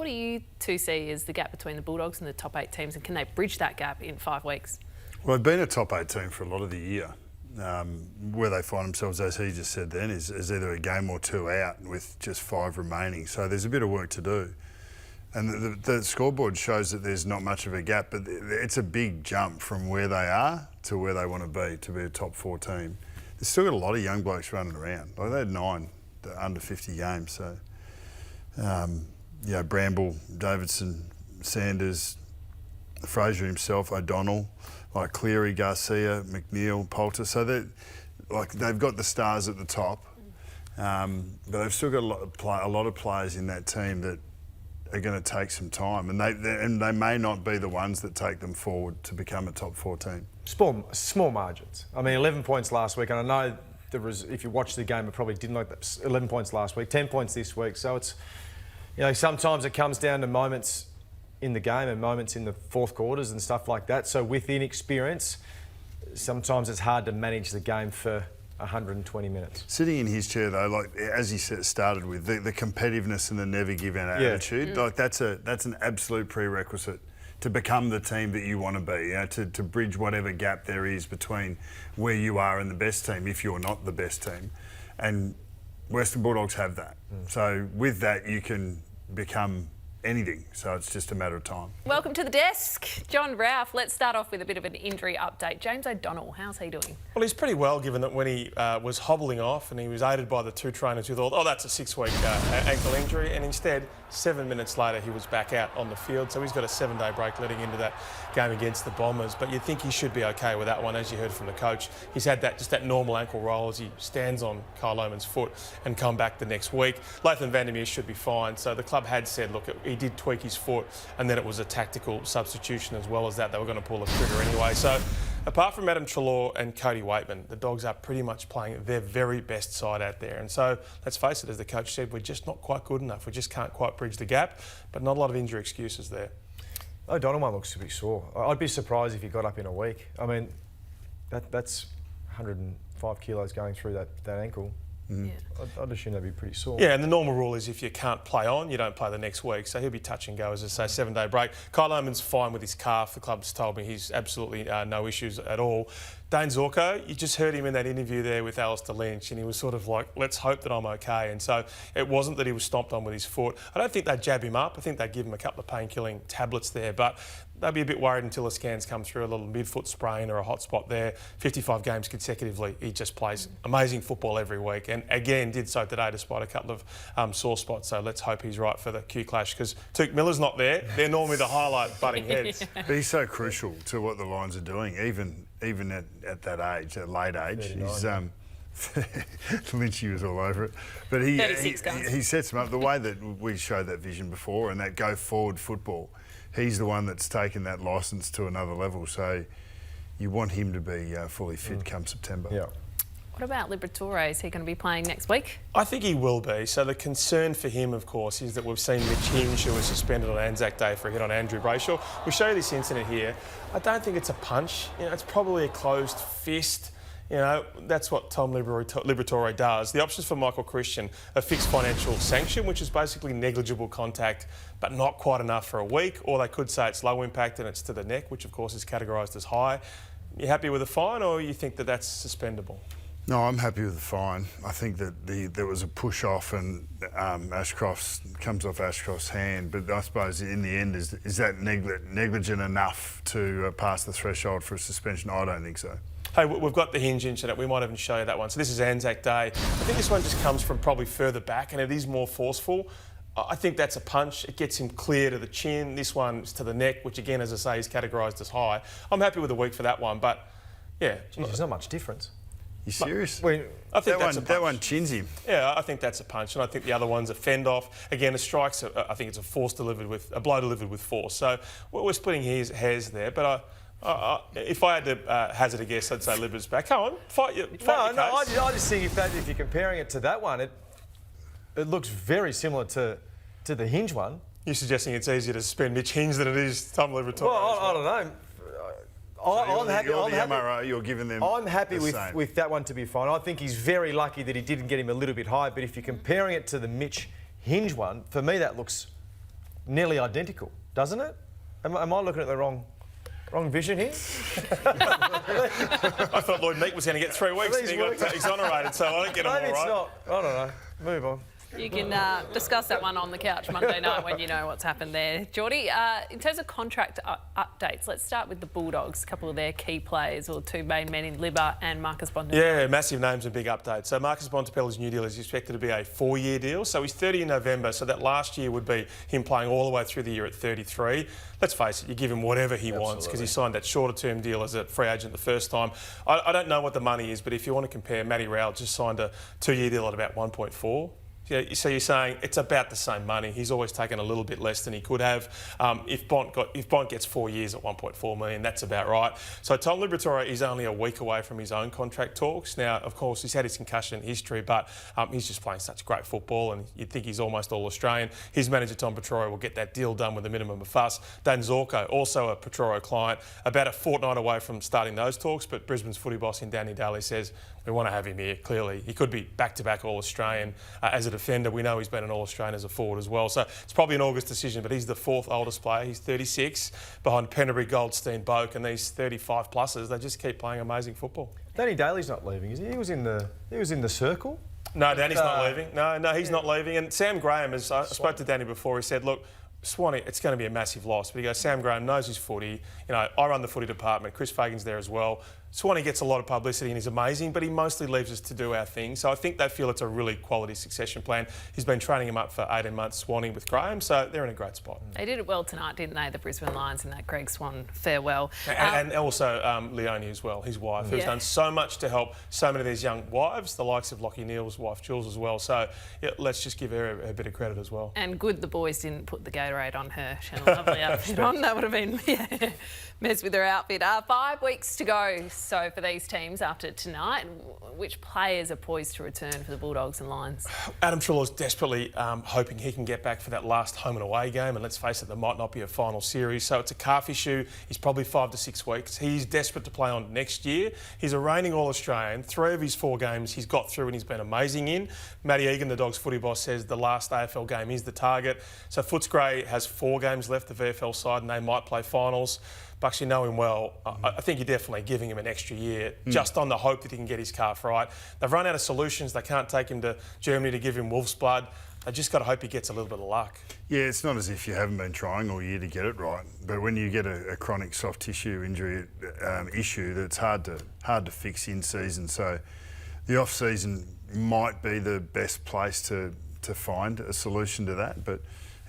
what do you two see as the gap between the Bulldogs and the top 8 teams, and can they bridge that gap in 5 weeks? Well, they've been a top 8 team for a lot of the year. Where they find themselves, as he just said then, is either a game or 2 out with just 5 remaining. So there's a bit of work to do. And the scoreboard shows that there's not much of a gap, but it's a big jump from where they are to where they want to be a top 4 team. They've still got a lot of young blokes running around. Like they had 9 under 50 games. So, Bramble, Davidson, Sanders, Fraser himself, O'Donnell, like Cleary, Garcia, McNeil, Poulter. So they've got the stars at the top, but they've still got a lot of players in that team that are going to take some time, and they may not be the ones that take them forward to become a top 4 team. Small margins. I mean, 11 points last week, and I know if you watched the game, it probably didn't look that. 11 points last week, 10 points this week. So it's, sometimes it comes down to moments in the game and moments in the fourth quarters and stuff like that. So with inexperience, sometimes it's hard to manage the game for 120 minutes. Sitting in his chair though, like as he started with, the competitiveness and the never give in attitude, like that's an absolute prerequisite to become the team that you want to be, to bridge whatever gap there is between where you are and the best team if you're not the best team. And Western Bulldogs have that. So with that you can become anything, so it's just a matter of time. Welcome to the desk, John Ralph. Let's start off with a bit of an injury update. James O'Donnell, how's he doing? Well, he's pretty well, given that when he was hobbling off and he was aided by the 2 trainers who thought, oh, that's a 6-week ankle injury, and instead, 7 minutes later, he was back out on the field. So he's got a 7-day break leading into that game against the Bombers. But you'd think he should be okay with that one, as you heard from the coach. He's had that normal ankle roll as he stands on Kyle Lohmann's foot and come back the next week. Latham Vandermeer should be fine. So the club had said, look, he did tweak his foot, and then it was a tactical substitution as well as that. They were going to pull the trigger anyway. So apart from Adam Treloar and Cody Waitman, the Dogs are pretty much playing their very best side out there. And so let's face it, as the coach said, we're just not quite good enough. We just can't quite bridge the gap, but not a lot of injury excuses there. O'Donnell one looks to be sore. I'd be surprised if he got up in a week. I mean, that's 105 kilos going through that ankle. Yeah. I'd assume they'd be pretty sore. Yeah, and the normal rule is if you can't play on, you don't play the next week. So he'll be touch and go, as I say, 7-day break. Kyle Lohmann's fine with his calf. The club's told me he's absolutely no issues at all. Dane Zorko, you just heard him in that interview there with Alistair Lynch, and he was sort of like, let's hope that I'm okay. And so it wasn't that he was stomped on with his foot. I don't think they'd jab him up. I think they'd give him a couple of pain-killing tablets there, but they'll be a bit worried until the scans come through, a little midfoot sprain or a hot spot there. 55 games consecutively, he just plays amazing football every week, and again did so today despite a couple of sore spots. So let's hope he's right for the Q Clash, because Touk Miller's not there. They're normally the highlight butting heads. But he's so crucial to what the Lions are doing, even at that age, at late age. He's Lynchy was all over it, but he sets them up the way that we showed that vision before, and that go forward football. He's the one that's taken that licence to another level, so you want him to be fully fit come September. Yeah. What about Liberatore? Is he going to be playing next week? I think he will be. So the concern for him, of course, is that we've seen Mitch Hinge, who was suspended on Anzac Day for a hit on Andrew Brayshaw. We show you this incident here. I don't think it's a punch. It's probably a closed fist. That's what Tom Liberatore does. The options for Michael Christian, a fixed financial sanction, which is basically negligible contact, but not quite enough for a week. Or they could say it's low impact and it's to the neck, which of course is categorised as high. You happy with the fine, or you think that that's suspendable? No, I'm happy with the fine. I think that there was a push off, and Ashcroft's comes off Ashcroft's hand. But I suppose in the end, is that negligent enough to pass the threshold for a suspension? I don't think so. Hey, we've got the Hinge incident. We might even show you that one. So this is Anzac Day. I think this one just comes from probably further back, and it is more forceful. I think that's a punch. It gets him clear to the chin. This one's to the neck, which again, as I say, is categorised as high. I'm happy with the week for that one, but yeah. Jeez, there's not much difference. You serious? I think that one chins him. Yeah, I think that's a punch, and I think the other one's a fend off. Again, a strike's I think it's a blow delivered with force. So we're splitting hairs there, but if I had to hazard a guess, I'd say Libba's back. Come on, fight your case. I just think if you're comparing it to that one, it looks very similar to the Hinge one. You're suggesting it's easier to suspend Mitch Hinge than it is Tom Liberatore? Well, I don't know. I'm happy. You're giving them. I'm happy with that one to be fine. I think he's very lucky that he didn't get him a little bit high. But if you're comparing it to the Mitch Hinge one, for me that looks nearly identical, doesn't it? Am I looking at the wrong vision here? I thought Lloyd Meek was going to get 3 weeks and he got exonerated, so I don't get them all Maybe it's right. not. I don't know. Move on. You can discuss that one on the couch Monday night when you know what's happened there. Geordie, in terms of contract updates, let's start with the Bulldogs. A couple of their key players, or two main men in Libba and Marcus Bontempelli. Yeah, massive names and big updates. So Marcus Bontempelli's new deal is expected to be a 4-year deal. So he's 30 in November, so that last year would be him playing all the way through the year at 33. Let's face it, you give him whatever he wants because he signed that shorter term deal as a free agent the first time. I don't know what the money is, but if you want to compare, Matty Rowell just signed a 2-year deal at about 1.4. Yeah, so you're saying it's about the same money. He's always taken a little bit less than he could have. If Bont gets 4 years at 1.4 million, that's about right. So Tom Liberatore is only a week away from his own contract talks. Now, of course, he's had his concussion history, but he's just playing such great football, and you'd think he's almost all Australian. His manager Tom Petroro will get that deal done with a minimum of fuss. Dan Zorko, also a Petroro client, about a fortnight away from starting those talks, but Brisbane's footy boss in Danny Daly says we want to have him here. Clearly, he could be back-to-back All-Australian as a defender. We know he's been an All-Australian as a forward as well. So it's probably an August decision, but he's the 4th oldest player. He's 36, behind Penderbury, Goldstein, Boak, and these 35-plussers. They just keep playing amazing football. Danny Daly's not leaving, is he? He was in the circle. No, Danny's not leaving. No, he's not leaving. And Sam Graham, as I spoke to Danny before, he said, look, Swanee, it's going to be a massive loss. But he goes, Sam Graham knows his footy. You know, I run the footy department. Chris Fagan's there as well. Swanee gets a lot of publicity and he's amazing, but he mostly leaves us to do our thing. So I think they feel it's a really quality succession plan. He's been training him up for 18 months, Swanee, with Graham, so they're in a great spot. They did it well tonight, didn't they, the Brisbane Lions, in that Greg Swan farewell. And also Leonie as well, his wife, who's done so much to help so many of these young wives, the likes of Lachie Neale's wife, Jules, as well. So yeah, let's just give her a bit of credit as well. And good the boys didn't put the Gatorade on her. She had a lovely outfit on. That would have been mess with her outfit. 5 weeks to go. So for these teams after tonight, which players are poised to return for the Bulldogs and Lions? Adam Treloar's desperately hoping he can get back for that last home and away game, and let's face it, there might not be a final series, so it's a calf issue. He's probably 5 to 6 weeks. He's desperate to play on next year. He's a reigning All-Australian. 3 of his 4 games he's got through and he's been amazing in. Matty Egan, the Dogs footy boss, says the last AFL game is the target. So Footscray has 4 games left, the VFL side, and they might play finals. Bucks, you know him well. I think you're definitely giving him an extra year just on the hope that he can get his calf right. They've run out of solutions. They can't take him to Germany to give him wolf's blood. They just got to hope he gets a little bit of luck. Yeah, it's not as if you haven't been trying all year to get it right, but when you get a chronic soft tissue injury issue, that's hard to fix in season. So the off season might be the best place to find a solution to that, but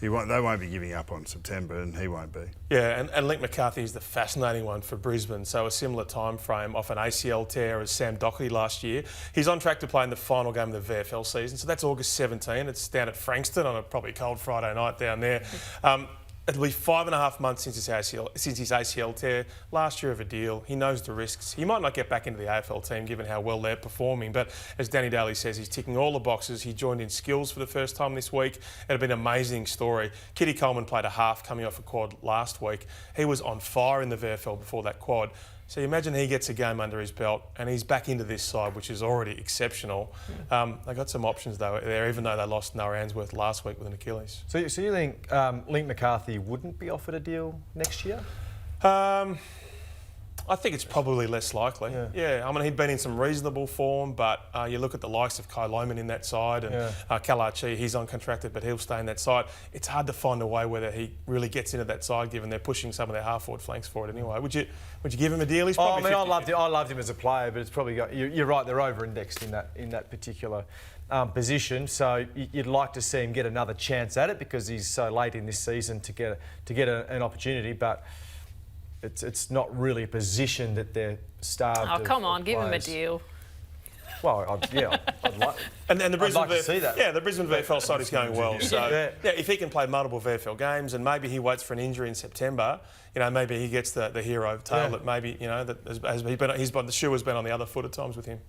they won't be giving up on September, and he won't be. Yeah, and Link McCarthy is the fascinating one for Brisbane. So a similar time frame off an ACL tear as Sam Docherty last year. He's on track to play in the final game of the VFL season. So that's August 17. It's down at Frankston on a probably cold Friday night down there. It'll be 5.5 months since his ACL tear. Last year of a deal. He knows the risks. He might not get back into the AFL team given how well they're performing, but as Danny Daly says, he's ticking all the boxes. He joined in skills for the first time this week. It'll be an amazing story. Kitty Coleman played a half coming off a quad last week. He was on fire in the VFL before that quad. So you imagine he gets a game under his belt and he's back into this side, which is already exceptional. They got some options though there, even though they lost Noah Answorth last week with an Achilles. So you think Link McCarthy wouldn't be offered a deal next year? I think it's probably less likely. Yeah, I mean, he'd been in some reasonable form, but you look at the likes of Kai Loman in that side and Kalachi, he's uncontracted, but he'll stay in that side. It's hard to find a way whether he really gets into that side, given they're pushing some of their half-forward flanks for it anyway. Would you give him a deal? He's probably I loved him as a player, but it's probably you're right, they're over-indexed in that particular position. So you'd like to see him get another chance at it because he's so late in this season to get an opportunity, but it's not really a position that they're starved. Oh, come on, give him a deal. Well, I'd like. And the Brisbane like to see that. Yeah, the Brisbane VFL side is going well. So if he can play multiple VFL games and maybe he waits for an injury in September, maybe he gets the hero tale that maybe that the shoe has been on the other foot at times with him.